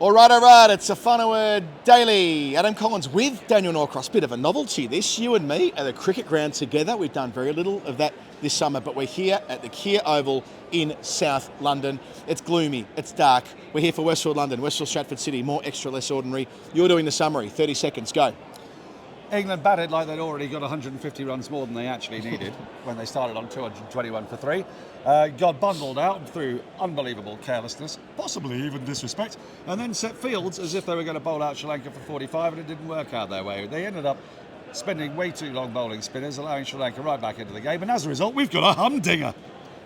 All right, it's a Whanua Daily. Adam Collins with Daniel Norcross. Bit of a novelty this, you and me at the cricket ground together. We've done very little of that this summer, but we're here at the Kia Oval in South London. It's gloomy, it's dark. We're here for Westfield London, Westfield Stratford City, more extra, less ordinary. You're doing the summary, 30 seconds, go. England batted like they'd already got 150 runs more than they actually needed when they started on 221 for 3. Got bundled out through unbelievable carelessness, possibly even disrespect, and then set fields as if they were going to bowl out Sri Lanka for 45, and it didn't work out their way. They ended up spending way too long bowling spinners, allowing Sri Lanka right back into the game, and as a result, we've got a humdinger.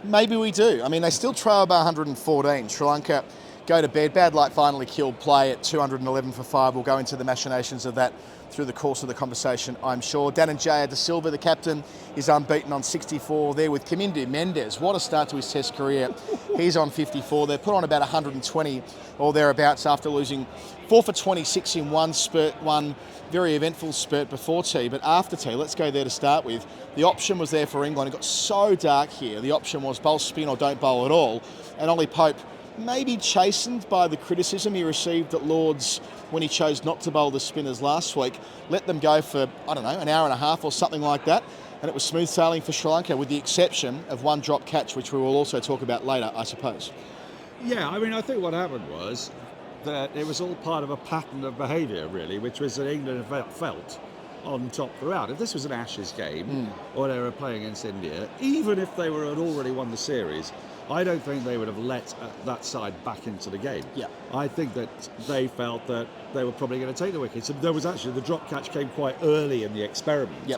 Maybe we do. I mean, they still trail by 114. Sri Lanka go to bed. Bad luck finally killed play at 211 for 5. We'll go into the machinations of that through the course of the conversation, I'm sure. Dananjaya De Silva, the captain, is unbeaten on 64 there with Kamindu Mendes. What a start to his Test career. He's on 54. They're put on about 120 or thereabouts after losing 4 for 26 in one very eventful spurt before tea. But after tea, let's go there to start with. The option was there for England. It got so dark here. The option was bowl spin or don't bowl at all. And Ollie Pope, maybe chastened by the criticism he received at Lord's when he chose not to bowl the spinners last week, let them go for, I don't know, an hour and a half or something like that. And it was smooth sailing for Sri Lanka with the exception of one drop catch, which we will also talk about later, I suppose. Yeah, I mean, I think what happened was that it was all part of a pattern of behaviour, really, which was that England felt on top throughout. If this was an Ashes game or they were playing against India, even if they had already won the series, I don't think they would have let that side back into the game. Yeah. I think that they felt that they were probably going to take the wickets. There was actually, the drop catch came quite early in the experiment,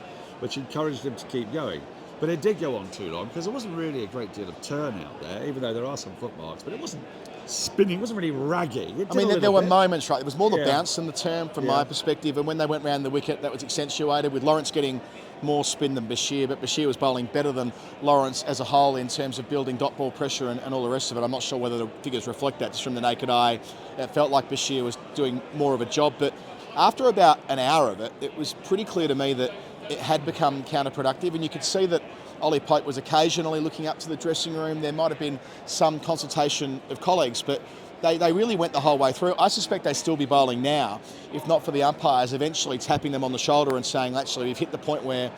which encouraged them to keep going. But it did go on too long because there wasn't really a great deal of turnout there, even though there are some footmarks, but it wasn't spinning, it wasn't really ragging. I mean, there were moments, right? It was more the bounce than the turn from my perspective, and when they went round the wicket, that was accentuated with Lawrence getting more spin than Bashir, but Bashir was bowling better than Lawrence as a whole in terms of building dot ball pressure and all the rest of it. I'm not sure whether the figures reflect that just from the naked eye. It felt like Bashir was doing more of a job, but after about an hour of it, it was pretty clear to me that it had become counterproductive, and you could see that Ollie Pope was occasionally looking up to the dressing room. There might have been some consultation of colleagues, but they really went the whole way through. I suspect they'd still be bowling now, if not for the umpires eventually tapping them on the shoulder and saying, actually, we've hit the point where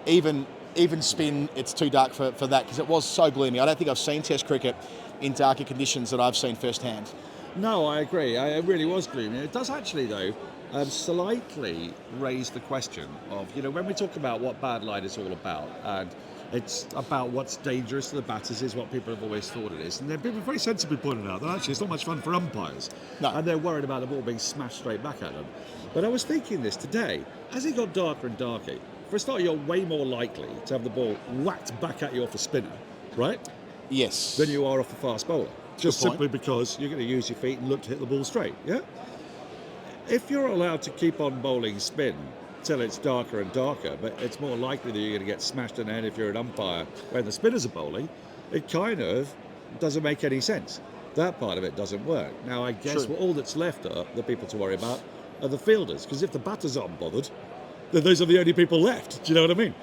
even spin, it's too dark for that, because it was so gloomy. I don't think I've seen Test cricket in darker conditions that I've seen firsthand. No, I agree. It really was gloomy. It does actually, though, slightly raise the question of, when we talk about what bad light is all about, and it's about what's dangerous to the batters is what people have always thought it is. And people very sensibly pointed out that actually it's not much fun for umpires. No. And they're worried about the ball being smashed straight back at them. But I was thinking this today, as it got darker and darker, for a start, you're way more likely to have the ball whacked back at you off a spinner, right? Yes. Than you are off a fast bowler. Just simply because you're going to use your feet and look to hit the ball straight, yeah? If you're allowed to keep on bowling spin till it's darker and darker, but it's more likely that you're going to get smashed in the head if you're an umpire when the spinners are bowling, it kind of doesn't make any sense. That part of it doesn't work. Now, I guess all that's left are the people to worry about are the fielders, because if the batters aren't bothered, then those are the only people left. Do you know what I mean?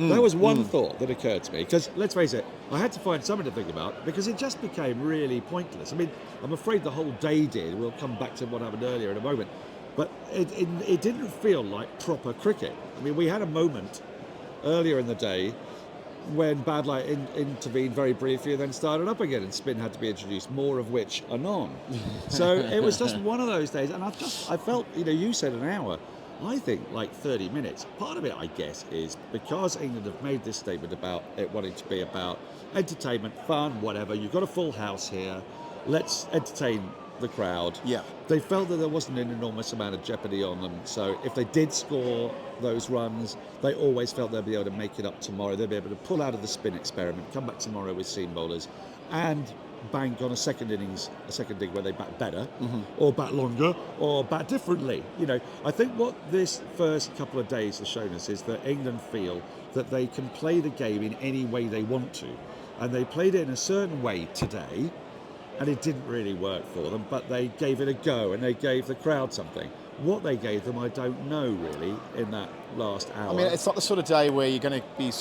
That was one thought that occurred to me, because let's face it, I had to find something to think about because it just became really pointless. I mean, I'm afraid the whole day did. We'll come back to what happened earlier in a moment. But it didn't feel like proper cricket. I mean, we had a moment earlier in the day when bad light intervened very briefly and then started up again, and spin had to be introduced, more of which anon. So it was just one of those days, and I felt, you said an hour. I think like 30 minutes. Part of it, I guess, is because England have made this statement about it wanting to be about entertainment, fun, whatever. You've got a full house here. Let's entertain the crowd. Yeah. They felt that there wasn't an enormous amount of jeopardy on them. So if they did score those runs, they always felt they'd be able to make it up tomorrow. They'd be able to pull out of the spin experiment, come back tomorrow with seam bowlers, and bank on a second dig where they bat better, or bat longer, or bat differently. I think what this first couple of days has shown us is that England feel that they can play the game in any way they want to. And they played it in a certain way today, and it didn't really work for them, but they gave it a go, and they gave the crowd something. What they gave them, I don't know, really, in that last hour. I mean, it's not the sort of day where you're going to be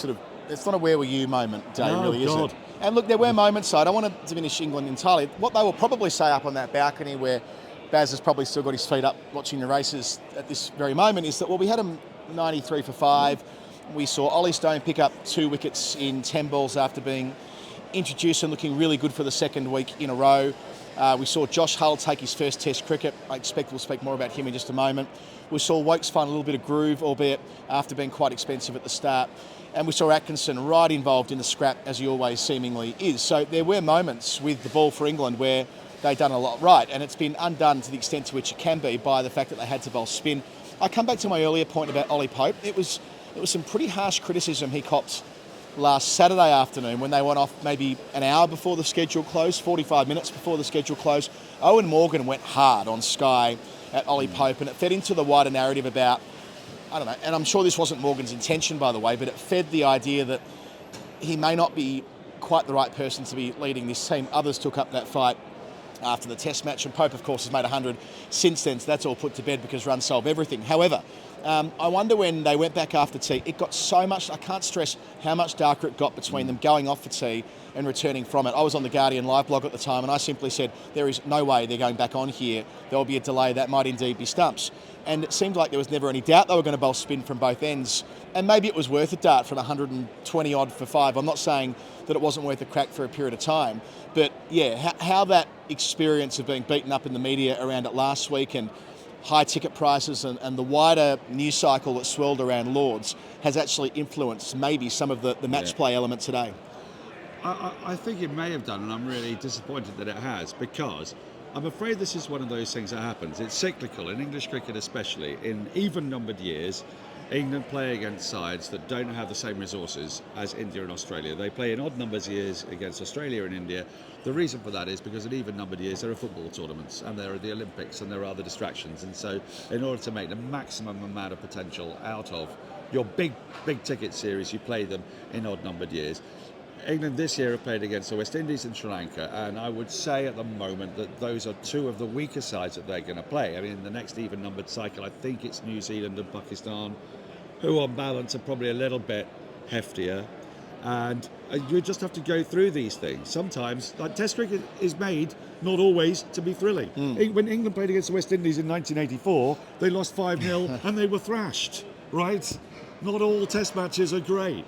it's not a where were you moment day, really, God. is it? And look, there were moments, so I don't want to diminish England entirely. What they will probably say up on that balcony where Baz has probably still got his feet up watching the races at this very moment, is that, well, we had him 93 for 5. We saw Ollie Stone pick up 2 wickets in 10 balls after being introduced and looking really good for the second week in a row. We saw Josh Hull take his first Test cricket. I expect we'll speak more about him in just a moment. We saw Woakes find a little bit of groove, albeit after being quite expensive at the start. And we saw Atkinson right involved in the scrap, as he always seemingly is. So there were moments with the ball for England where they'd done a lot right, and it's been undone to the extent to which it can be by the fact that they had to bowl spin. I come back to my earlier point about Ollie Pope. It was some pretty harsh criticism he copped last Saturday afternoon when they went off maybe an hour before the schedule closed, 45 minutes before the schedule closed. Owen Morgan went hard on Sky at Ollie Pope, and it fed into the wider narrative about, I don't know, and I'm sure this wasn't Morgan's intention, by the way, but it fed the idea that he may not be quite the right person to be leading this team. Others took up that fight after the Test match, and Pope, of course, has made 100 since then, so that's all put to bed because runs solve everything. However, I wonder when they went back after tea, it got so much, I can't stress how much darker it got between them going off for tea and returning from it. I was on the Guardian live blog at the time, and I simply said, there is no way they're going back on here. There will be a delay. That might indeed be stumps. And it seemed like there was never any doubt they were going to bowl spin from both ends. And maybe it was worth a dart from 120 odd for 5. I'm not saying that it wasn't worth a crack for a period of time. But yeah, how that experience of being beaten up in the media around it last week and high ticket prices and the wider news cycle that swirled around Lords has actually influenced maybe some of the match play element today. I think it may have done, and I'm really disappointed that it has, because I'm afraid this is one of those things that happens. It's cyclical, in English cricket especially. In even-numbered years, England play against sides that don't have the same resources as India and Australia. They play in odd numbers years against Australia and India. The reason for that is because in even-numbered years there are football tournaments and there are the Olympics and there are other distractions. And so in order to make the maximum amount of potential out of your big ticket series, you play them in odd-numbered years. England this year have played against the West Indies and Sri Lanka, and I would say at the moment that those are two of the weaker sides that they're going to play. I mean, in the next even-numbered cycle, I think it's New Zealand and Pakistan, who on balance are probably a little bit heftier. And you just have to go through these things. Sometimes, like Test cricket is made, not always, to be thrilling. When England played against the West Indies in 1984, they lost 5-0 and they were thrashed, right? Not all Test matches are great.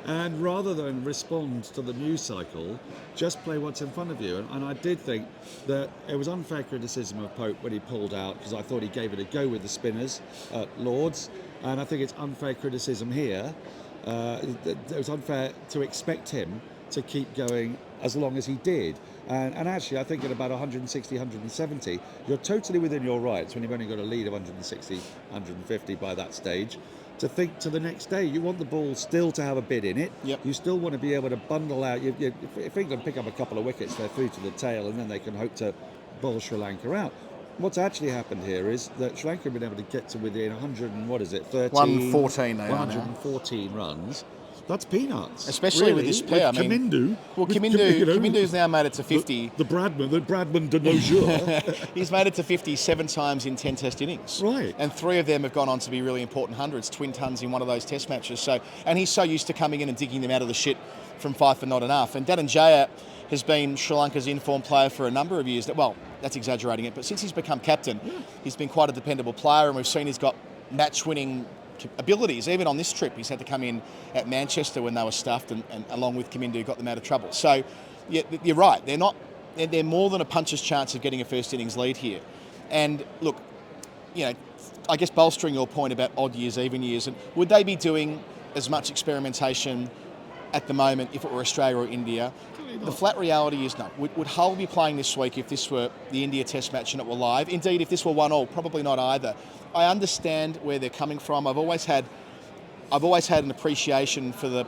And rather than respond to the news cycle, just play what's in front of you. And I did think that it was unfair criticism of Pope when he pulled out, because I thought he gave it a go with the spinners at Lords. And I think it's unfair criticism here. It was unfair to expect him to keep going as long as he did. And actually, I think at about 160, 170, you're totally within your rights when you've only got a lead of 160, 150 by that stage, to think to the next day. You want the ball still to have a bid in it. Yep. You still want to be able to bundle out. If England pick up a couple of wickets, they're through to the tail, and then they can hope to bowl Sri Lanka out. What's actually happened here is that Sri Lanka have been able to get to within 100 and what is it, 13? 114 they are now. 114 runs. That's peanuts. Especially really, with this player. With Kamindu. Kamindu's now made it to 50. The Bradman de nos jours. He's made it to 50 7 times in 10 Test innings. Right. And 3 of them have gone on to be really important hundreds, twin tons in one of those Test matches. So, and he's so used to coming in and digging them out of the shit from 5 for not enough. And Dhananjaya has been Sri Lanka's in-form player for a number of years. Well, that's exaggerating it, but since he's become captain, he's been quite a dependable player, and we've seen he's got match-winning abilities. Even on this trip, he's had to come in at Manchester when they were stuffed, and along with Kamindu, got them out of trouble. So, yeah, you're right. They're more than a puncher's chance of getting a first innings lead here. And look, you know, I guess bolstering your point about odd years, even years, and would they be doing as much experimentation at the moment if it were Australia or India? The flat reality is no. Would Hull be playing this week if this were the India Test match and it were live? Indeed, if this were 1-1, probably not either. I understand where they're coming from. I've always had an appreciation for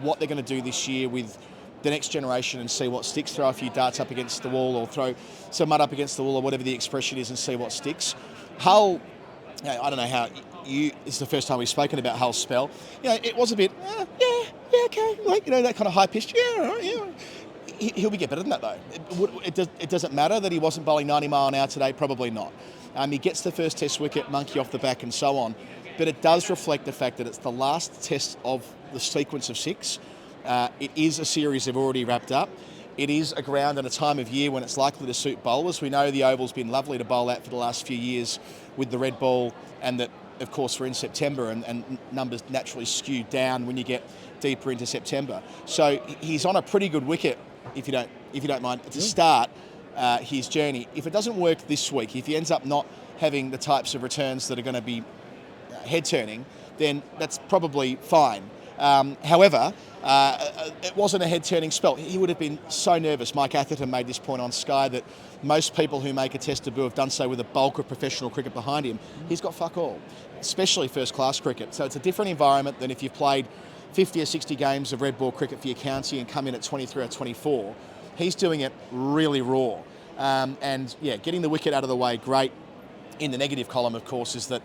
what they're going to do this year with the next generation and see what sticks. Throw a few darts up against the wall, or throw some mud up against the wall, or whatever the expression is, and see what sticks. Hull, you know, I don't know how it's the first time we've spoken about Hull's spell. You know, it was a bit, okay, like, you know, that kind of high pitched, He'll get better than that though. It doesn't matter that he wasn't bowling 90 mile an hour today, probably not. He gets the first Test wicket, monkey off the back and so on. But it does reflect the fact that it's the last Test of the sequence of 6. It is a series they've already wrapped up. It is a ground and a time of year when it's likely to suit bowlers. We know the Oval's been lovely to bowl at for the last few years with the red ball, and that, of course, we're in September and numbers naturally skew down when you get deeper into September. So he's on a pretty good wicket, if you don't mind, to start his journey. If it doesn't work this week, if he ends up not having the types of returns that are going to be head-turning, then that's probably fine. However, it wasn't a head-turning spell. He would have been so nervous. Mike Atherton made this point on Sky that most people who make a Test debut have done so with a bulk of professional cricket behind him. He's got fuck all, especially first-class cricket. So it's a different environment than if you've played 50 or 60 games of red ball cricket for your county and come in at 23 or 24. He's doing it really raw. And yeah, getting the wicket out of the way, great. In the negative column, of course, is that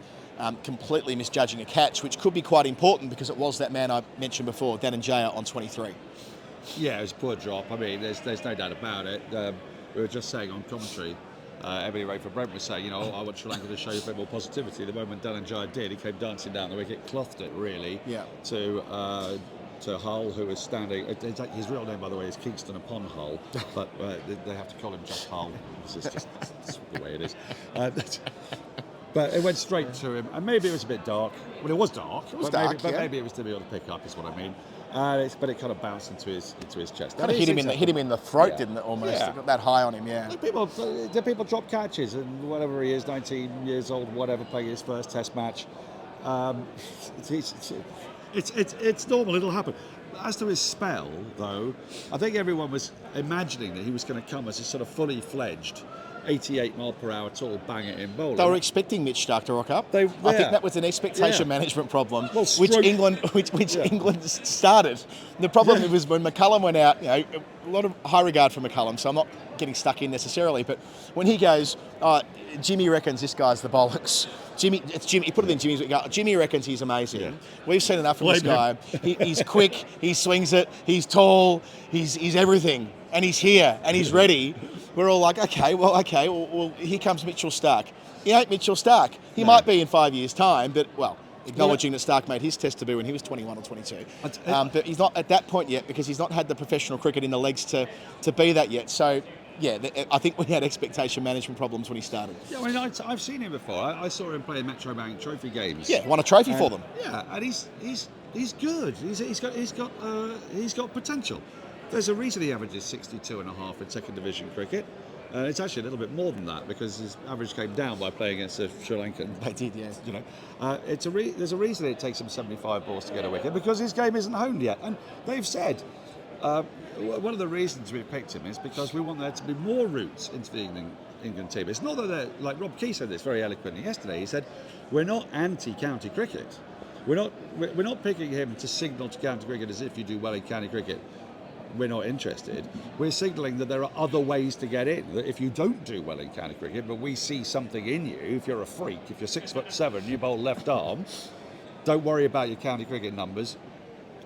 completely misjudging a catch, which could be quite important because it was that man I mentioned before, Dhananjaya, on 23. Yeah, it was a poor drop. I mean, there's no doubt about it. We were just saying on commentary, Emily Rayford Brent was saying, I want Sri Lanka to show a bit more positivity. The moment Dhananjaya did, he came dancing down the wicket, clothed it really to Hull, who was standing. His real name, by the way, is Kingston upon Hull, but they have to call him just Hull. It's just that's the way it is. But it went straight to him, and maybe it was a bit dark. Well, it was dark. Maybe it was to be able to pick up, is what I mean. But it kind of bounced into his chest. Kind of hit him in the throat, didn't it? Almost. Yeah. It got that high on him. Yeah. Do people drop catches? And whatever he is, 19 years old, whatever, playing his first Test match. It's normal. It'll happen. As to his spell, though, I think everyone was imagining that he was going to come as a sort of fully fledged 88 mile per hour tall bang-it-in bowler. They were expecting Mitch Stark to rock up. I think that was an expectation management problem, which England started. The problem was when McCullum went out. A lot of high regard for McCullum, so I'm not getting stuck in necessarily. But when he goes, Jimmy reckons this guy's the bollocks. Jimmy. He put it in Jimmy's. Jimmy reckons he's amazing. Yeah. We've seen enough of this guy. He's quick. He swings it. He's tall. He's everything, and he's here and he's ready. We're all like, okay, well, here comes Mitchell Stark. He ain't Mitchell Stark. He might be in 5 years' time, but, acknowledging that Stark made his Test debut when he was 21 or 22. But he's not at that point yet because he's not had the professional cricket in the legs to be that yet. So, yeah, I think we had expectation management problems when he started. Yeah, I mean, I've seen him before. I saw him play in Metro Bank Trophy games. Yeah, won a trophy for them. Yeah, and he's good. He's got potential. There's a reason he averages 62.5 in second division cricket. It's actually a little bit more than that because his average came down by playing against the Sri Lankan. They did, yes. There's a reason it takes him 75 balls to get a wicket because his game isn't honed yet. And they've said one of the reasons we picked him is because we want there to be more routes into the England team. It's not that they're, like Rob Key said this very eloquently yesterday. He said, we're not anti-county cricket. We're not picking him to signal to county cricket as if you do well in county cricket. We're not interested. We're signalling that there are other ways to get in. That if you don't do well in county cricket, but we see something in you, if you're a freak, if you're 6'7", you bowl left arm, don't worry about your county cricket numbers.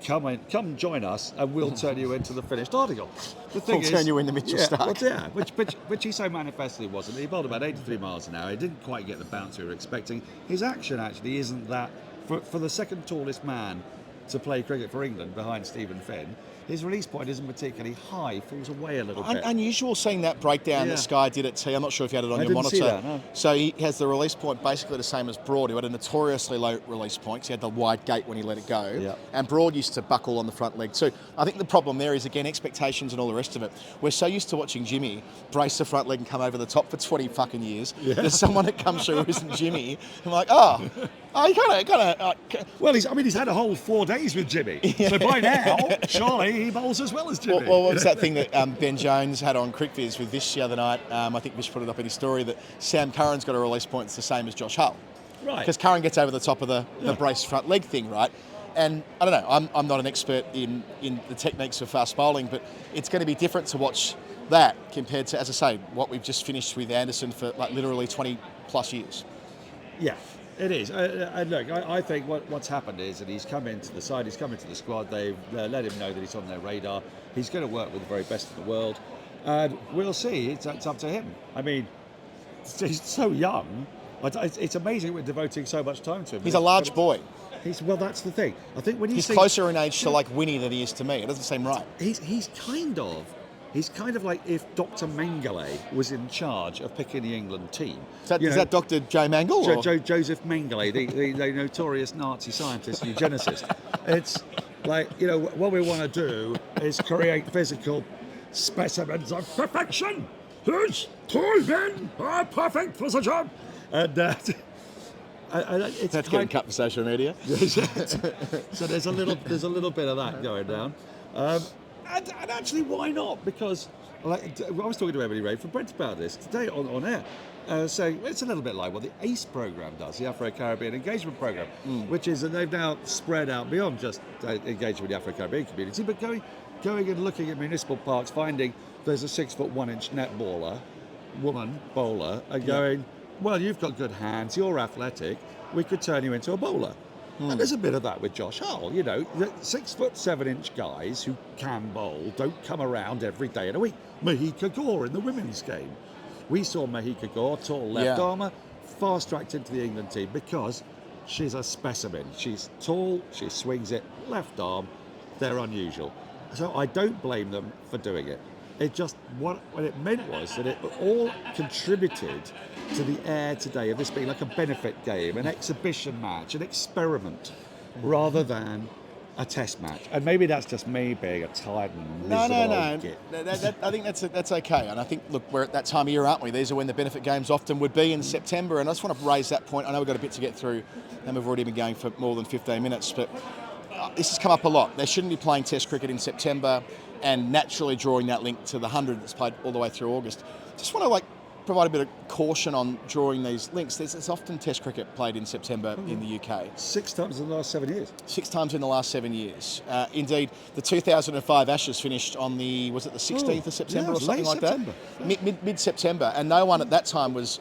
Come join us, and we'll turn you into the finished article. The thing we'll turn you into Mitchell Stark. Which he so manifestly wasn't. He bowled about 83 miles an hour. He didn't quite get the bounce we were expecting. His action actually isn't that for the second tallest man to play cricket for England behind Stephen Finn. His release point isn't particularly high, falls away a little bit. Unusual seeing that breakdown that Sky did at T. I'm not sure if you had it on your monitor. See that, no. So he has the release point basically the same as Broad, who had a notoriously low release point because he had the wide gate when he let it go. Yeah. And Broad used to buckle on the front leg too. I think the problem there is, again, expectations and all the rest of it. We're so used to watching Jimmy brace the front leg and come over the top for 20 fucking years. Yeah. There's someone that comes through who isn't Jimmy. I'm like, he kind of. Well, he's had a whole 4 days with Jimmy. Yeah. So by now, surely he bowls as well as Jimmy. Well, what was that thing that Ben Jones had on CricViz with Vish the other night? I think Vish put it up in his story that Sam Curran's got a release point that's the same as Josh Hull. Right. Because Curran gets over the top of the brace front leg thing, right? And I don't know, I'm not an expert in the techniques of fast bowling, but it's going to be different to watch that compared to, as I say, what we've just finished with Anderson for like literally 20 plus years. Yeah. It is. And look, I think what's happened is that he's come into the side, he's come into the squad, they've let him know that he's on their radar. He's going to work with the very best in the world. And we'll see. It's up to him. I mean, he's so young. It's amazing we're devoting so much time to him. He's a large boy. Well, that's the thing. I think when he's closer in age to like Winnie than he is to me. It doesn't seem right. He's kind of He's kind of like if Dr. Mengele was in charge of picking the England team. Is that Dr. J. Mangle? Joseph Mengele, the notorious Nazi scientist, eugenicist. It's like, what we want to do is create physical specimens of perfection. Whose tall men are perfect for the job. And That's getting cut for social media. So there's a little bit of that going down. And actually, why not? Because I was talking to Emily Ray from Brent about this today on air, saying it's a little bit like what the ACE program does, the Afro-Caribbean Engagement Program, which is that they've now spread out beyond just engaging with the Afro-Caribbean community, but going and looking at municipal parks, finding there's a 6'1" netballer, woman bowler, and going, well, you've got good hands, you're athletic, we could turn you into a bowler. And there's a bit of that with Josh Hull. The 6'7" guys who can bowl don't come around every day in a week. Mahika Gore in the women's game. We saw Mahika Gore, tall left armour, fast-tracked into the England team because she's a specimen. She's tall, she swings it, left arm, they're unusual. So I don't blame them for doing it. It just, what it meant was that it all contributed to the air today of this being like a benefit game, an exhibition match, an experiment, rather than a test match. And maybe that's just me being a tired and miserable old git. I think that's okay. And I think, look, we're at that time of year, aren't we? These are when the benefit games often would be in September. And I just want to raise that point. I know we've got a bit to get through, and we've already been going for more than 15 minutes, but this has come up a lot. They shouldn't be playing Test cricket in September, and naturally drawing that link to the 100 that's played all the way through August. Just want to provide a bit of caution on drawing these links. There's often Test cricket played in September in the UK. 6 times in the last 7 years. 6 times in the last 7 years. Indeed, the 2005 Ashes finished on the 16th of September or something like September. that? Mid-September. And no one at that time was...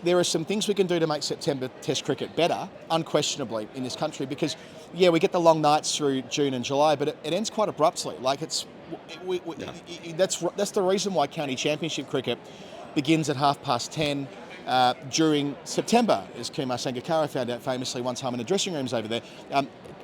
There are some things we can do to make September Test cricket better, unquestionably, in this country, because, we get the long nights through June and July, but it ends quite abruptly. That's the reason why county championship cricket begins at 10:30 during September, as Kumar Sangakkara found out famously one time in the dressing rooms over there.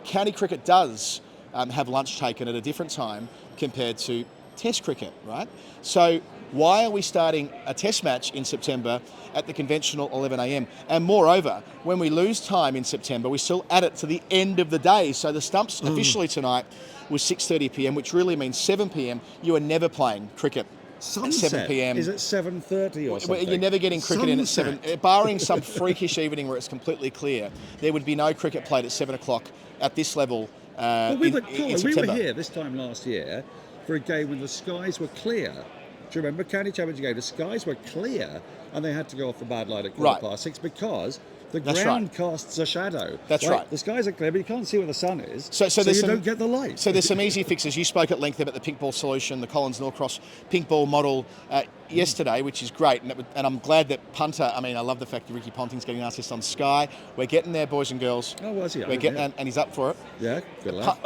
County cricket does have lunch taken at a different time compared to Test cricket, right? So why are we starting a Test match in September at the conventional 11 a.m? And moreover, when we lose time in September, we still add it to the end of the day. So the stumps officially tonight was 6:30 p.m, which really means 7 p.m. You are never playing cricket Sunset at 7 p.m. is at 7:30 or something. You're never getting cricket in at 7, barring some freakish evening where it's completely clear. There would be no cricket played at 7 o'clock at this level in September. We were here this time last year for a game when the skies were clear. Do you remember County Championship game? The skies were clear and they had to go off the bad light at 6:15 because the ground casts a shadow. That's right. The skies are clear, but you can't see where the sun is, so you don't get the light. So there's some easy fixes. You spoke at length about the pink ball solution, the Collins Norcross pink ball model yesterday, which is great. And I'm glad that punter, I love the fact that Ricky Ponting's getting asked this on Sky. We're getting there, boys and girls. Oh, was he? We're getting, and he's up for it. Yeah, good luck.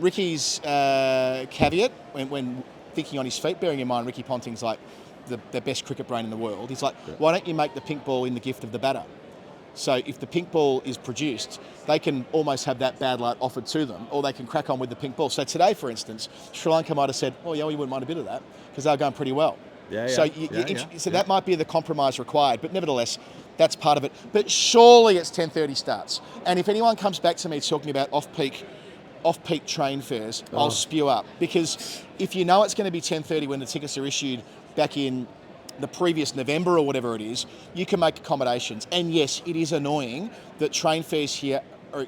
Ricky's caveat, when thinking on his feet, bearing in mind Ricky Ponting's like the best cricket brain in the world, he's like, why don't you make the pink ball in the gift of the batter? So if the pink ball is produced, they can almost have that bad light offered to them, or they can crack on with the pink ball. So today, for instance, Sri Lanka might have said, we wouldn't mind a bit of that, because they're going pretty well. So that might be the compromise required, but nevertheless, that's part of it. But surely it's 10:30 starts. And if anyone comes back to me talking about off-peak train fares, I'll spew up. Because if you know it's going to be 10:30 when the tickets are issued back in the previous November or whatever it is, you can make accommodations. And yes, it is annoying that train fares here are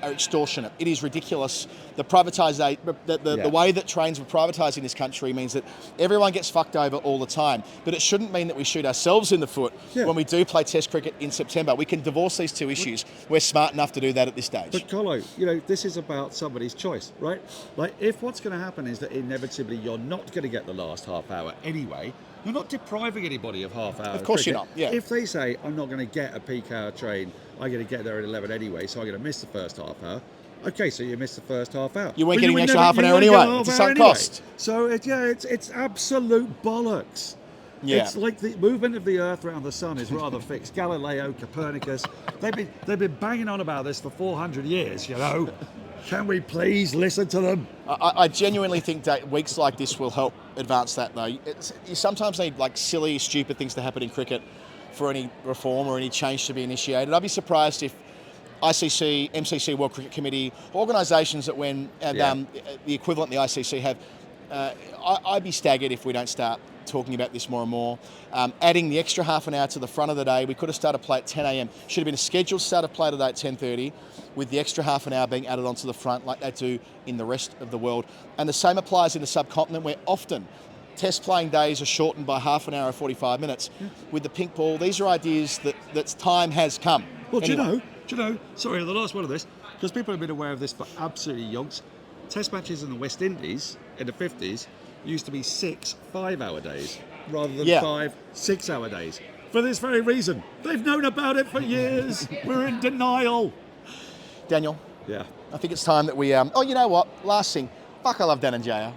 extortionate. It is ridiculous. The privatisation, the way that trains were privatised in this country means that everyone gets fucked over all the time. But it shouldn't mean that we shoot ourselves in the foot when we do play Test cricket in September. We can divorce these two issues. We're smart enough to do that at this stage. But Colo, this is about somebody's choice, right? Like, if what's going to happen is that inevitably you're not going to get the last half hour anyway, you're not depriving anybody of half hour. Of course you're not, yeah. If they say, I'm not going to get a peak hour train, I'm going to get there at 11 anyway, so I'm going to miss the first half hour. Okay, so you missed the first half hour. You weren't getting an extra half an hour anyway. It's a sunk cost. So it's absolute bollocks. Yeah. It's like the movement of the Earth around the sun is rather fixed. Galileo, Copernicus, they've been banging on about this for 400 years, Can we please listen to them? I genuinely think that weeks like this will help advance that, though. You sometimes need like silly, stupid things to happen in cricket for any reform or any change to be initiated. I'd be surprised if ICC, MCC, World Cricket Committee, organisations that when the equivalent the ICC have, I'd be staggered if we don't start talking about this more and more. Adding the extra half an hour to the front of the day, we could have started play at 10 a.m. Should have been a scheduled start of play today at 10:30, with the extra half an hour being added onto the front like they do in the rest of the world. And the same applies in the subcontinent, where often Test playing days are shortened by half an hour or 45 minutes. With the pink ball, these are ideas that time has come. Well, Anyway. do you know, sorry, the last one of this, because people have been aware of this for absolutely yonks. Test matches in the West Indies in the 50s used to be 6 5-hour days rather than 5 6-hour days. For this very reason. They've known about it for years. We're in denial. Daniel, Yeah. I think it's time that we... oh, you know what? Last thing. Fuck, I love Dhananjaya.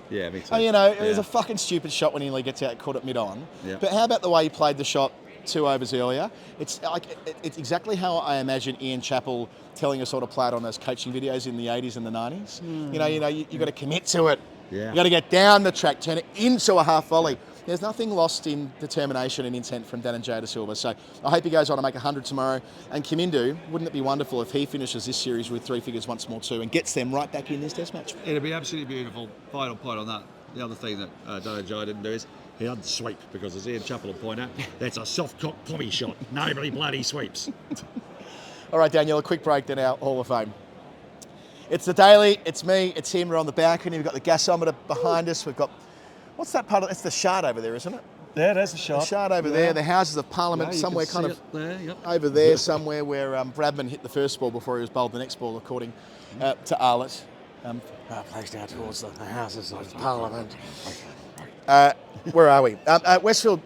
Yeah, me too. Oh, you know, it was a fucking stupid shot when he only gets out caught at mid-on. Yeah. But how about the way he played the shot 2 overs earlier? It's like it's exactly how I imagine Ian Chappell telling us all to play it on those coaching videos in the 80s and the 90s. You got to commit to it. Yeah. You got to get down the track, turn it into a half volley. There's nothing lost in determination and intent from Dhananjaya de Silva. So I hope he goes on to make 100 tomorrow. And Kamindu, wouldn't it be wonderful if he finishes this series with 3 figures once more too and gets them right back in this test match? It'd be absolutely beautiful. Final point on that. The other thing that Dhananjaya didn't do is he doesn't sweep, because as Ian Chappell will point out, that's a soft cock pommy shot. Nobody bloody sweeps. All right, Daniel, a quick break, then our Hall of Fame. It's the Daily, it's me, it's him. We're on the balcony. We've got the gasometer behind us. We've got, what's that part of, it's the Shard over there, isn't it? Yeah, there's the shot. The Shard over there, the Houses of Parliament, somewhere kind of over there somewhere where Bradman hit the first ball before he was bowled the next ball, according to Arlett. Placed out towards the Houses of Parliament. Where are we? Westfield,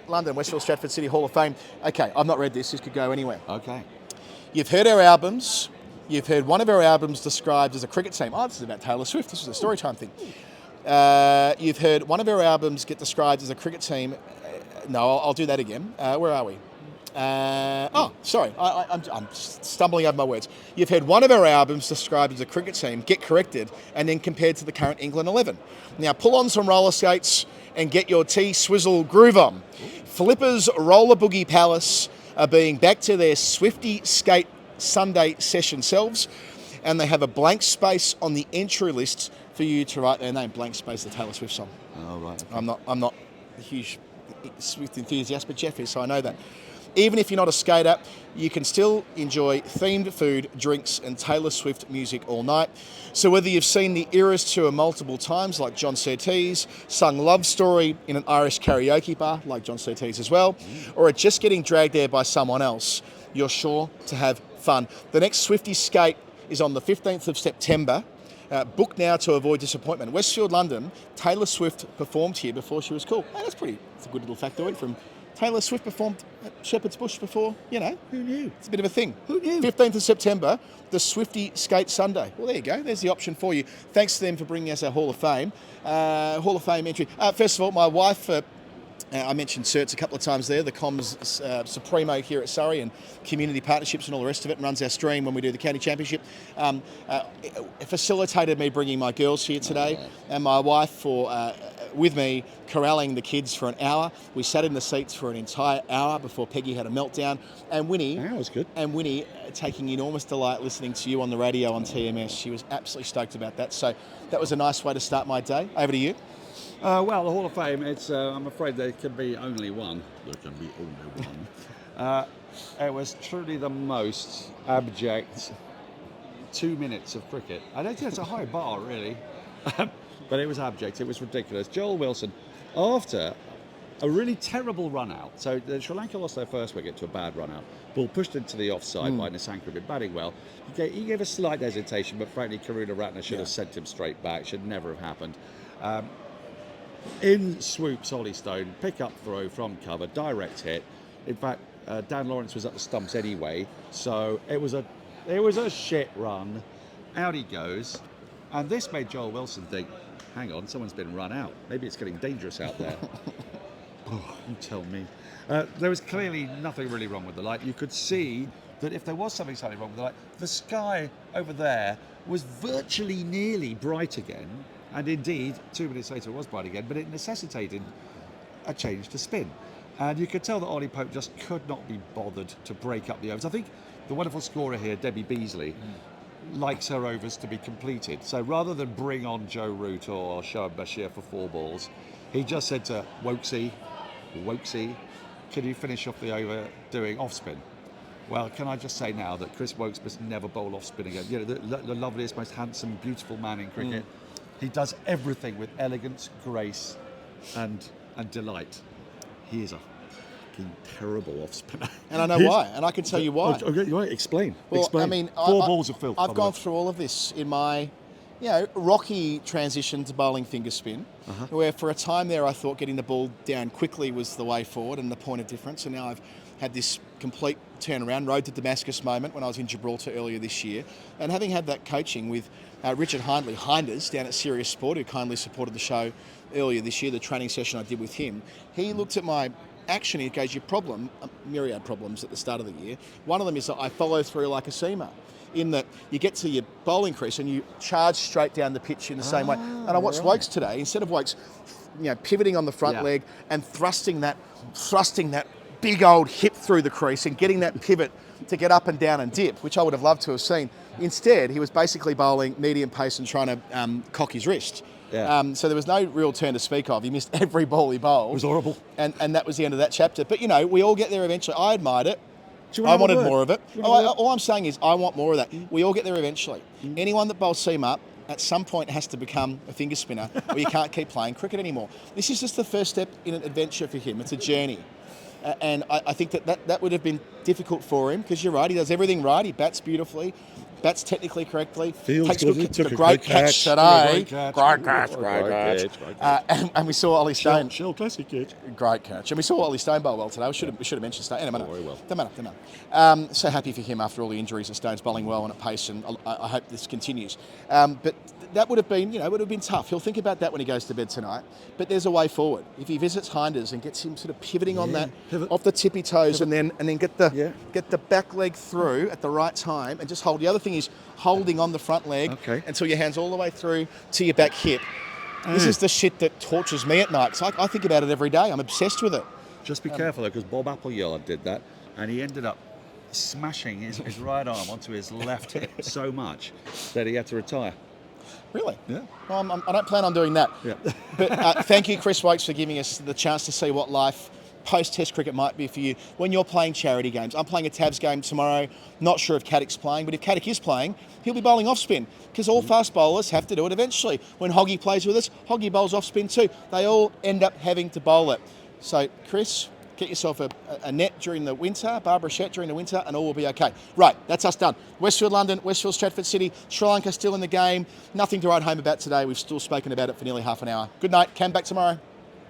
London, Westfield Stratford City Hall of Fame. Okay, I've not read this. This could go anywhere. Okay. You've heard our albums. You've heard one of our albums described as a cricket team. Oh, this is about Taylor Swift. This is a story time thing. You've heard one of our albums get described as a cricket team. No, I'll do that again. Where are we? Sorry. I'm stumbling over my words. You've heard one of our albums described as a cricket team get corrected and then compared to the current England 11. Now, pull on some roller skates and get your T-Swizzle groove on. Flippers Roller Boogie Palace are being back to their Swifty Skate Sunday session selves, and they have a blank space on the entry list for you to write their name. Blank space, the Taylor Swift song. Oh, right. Okay. I'm not a huge Swift enthusiast, but Jeff is, so I know that. Even if you're not a skater, you can still enjoy themed food, drinks, and Taylor Swift music all night. So whether you've seen the Eras tour multiple times, like John Surtees, sung Love Story in an Irish karaoke bar, like John Surtees as well, or are just getting dragged there by someone else, you're sure to have fun. The next Swifty Skate is on the 15th of September. Book now to avoid disappointment. Westfield, London, Taylor Swift performed here before she was cool. Hey, that's a good little factoid from Taylor Swift performed at Shepherd's Bush before, Who knew? It's a bit of a thing. Who knew? 15th of September, the Swifty Skate Sunday. Well, there you go. There's the option for you. Thanks to them for bringing us our Hall of Fame. Hall of Fame entry. First of all, my wife... I mentioned Certs a couple of times there, the comms supremo here at Surrey and community partnerships and all the rest of it, and runs our stream when we do the county championship. Facilitated me bringing my girls here today, and my wife with me corralling the kids for an hour. We sat in the seats for an entire hour before Peggy had a meltdown, and Winnie, That was good. and Winnie taking enormous delight listening to you on the radio on TMS. She was absolutely stoked about that. So that was a nice way to start my day. Over to you. Well, the Hall of Fame, it's I'm afraid there can be only one. There can be only one. It was truly the most abject 2 minutes of cricket. I don't think it's a high bar, really. But it was abject. It was ridiculous. Joel Wilson, after a really terrible run out. So Sri Lanka lost their first wicket to a bad run out. Ball pushed into the offside by Nissanka, been batting well. He gave a slight hesitation, but frankly, Karuna Ratner should have sent him straight back. Should never have happened. In swoops Ollie Stone, pick up throw from cover, direct hit. In fact, Dan Lawrence was at the stumps anyway, so it was a shit run. Out he goes, and this made Joel Wilson think, hang on, someone's been run out. Maybe it's getting dangerous out there. Oh, you tell me. There was clearly nothing really wrong with the light. You could see that if there was something slightly wrong with the light, the sky over there was virtually nearly bright again. And indeed, 2 minutes later it was bright again, but it necessitated a change to spin. And you could tell that Ollie Pope just could not be bothered to break up the overs. I think the wonderful scorer here, Debbie Beasley, likes her overs to be completed. So rather than bring on Joe Root or Shoaib Bashir for 4 balls, he just said to Woakesy, can you finish off the over doing off spin? Well, can I just say now that Chris Woakes must never bowl off spin again. You know, the loveliest, most handsome, beautiful man in cricket. He does everything with elegance, grace, and delight. He is a fucking terrible off spinner. And I know why, and I can tell you why. Okay, explain. Well, explain. I mean, 4 balls of filth. I've gone through all of this in my, rocky transition to bowling finger spin, where for a time there I thought getting the ball down quickly was the way forward and the point of difference, and now I've had this complete turnaround, road to Damascus moment when I was in Gibraltar earlier this year, and having had that coaching with Richard Hinders down at Serious Sport, who kindly supported the show earlier this year, the training session I did with him, he looked at my action. He goes, your problem, myriad problems at the start of the year. One of them is that I follow through like a seamer, in that you get to your bowling crease and you charge straight down the pitch in the same way. And I watched Woakes today, instead of Woakes, pivoting on the front leg and thrusting that big old hip through the crease and getting that pivot to get up and down and dip, which I would have loved to have seen. Instead, he was basically bowling medium pace and trying to cock his wrist. Yeah. So there was no real turn to speak of. He missed every ball he bowled. It was horrible. And that was the end of that chapter. But, we all get there eventually. I admired it. I wanted more of it. All I'm saying is I want more of that. We all get there eventually. Anyone that bowls seam up at some point has to become a finger spinner or you can't keep playing cricket anymore. This is just the first step in an adventure for him. It's a journey. And I think that would have been difficult for him because you're right, he does everything right. He bats beautifully, bats technically correctly. Feels good. Took a great catch today. Great catch. And we saw Ollie Stone. Shell classic catch. Great catch. And we saw Ollie Stone bowl well today. We should have mentioned Stone. Anyway, very well. Don't matter. So happy for him after all the injuries. And Stone's bowling well and at pace, and I hope this continues. But that would have been, would have been tough. He'll think about that when he goes to bed tonight. But there's a way forward. If he visits Hinders and gets him sort of pivoting on that, off the tippy toes, and then get the back leg through at the right time, and just hold. The other thing is holding on the front leg until your hand's all the way through to your back hip. This is the shit that tortures me at night. Because I think about it every day. I'm obsessed with it. Just be careful though, because Bob Appleyard did that, and he ended up smashing his right arm onto his left hip so much that he had to retire. Really? Yeah. Well, I don't plan on doing that. Yeah. But thank you, Chris Woakes, for giving us the chance to see what life post-Test cricket might be for you when you're playing charity games. I'm playing a Tabs game tomorrow. Not sure if Caddick's playing, but if Caddick is playing, he'll be bowling off spin because all fast bowlers have to do it eventually. When Hoggy plays with us, Hoggy bowls off spin too. They all end up having to bowl it. So, Chris, get yourself a net during the winter, Barbara Shett during the winter, and all will be okay. Right, that's us done. Westfield, London, Westfield, Stratford City, Sri Lanka still in the game. Nothing to write home about today. We've still spoken about it for nearly half an hour. Good night. Cam back tomorrow.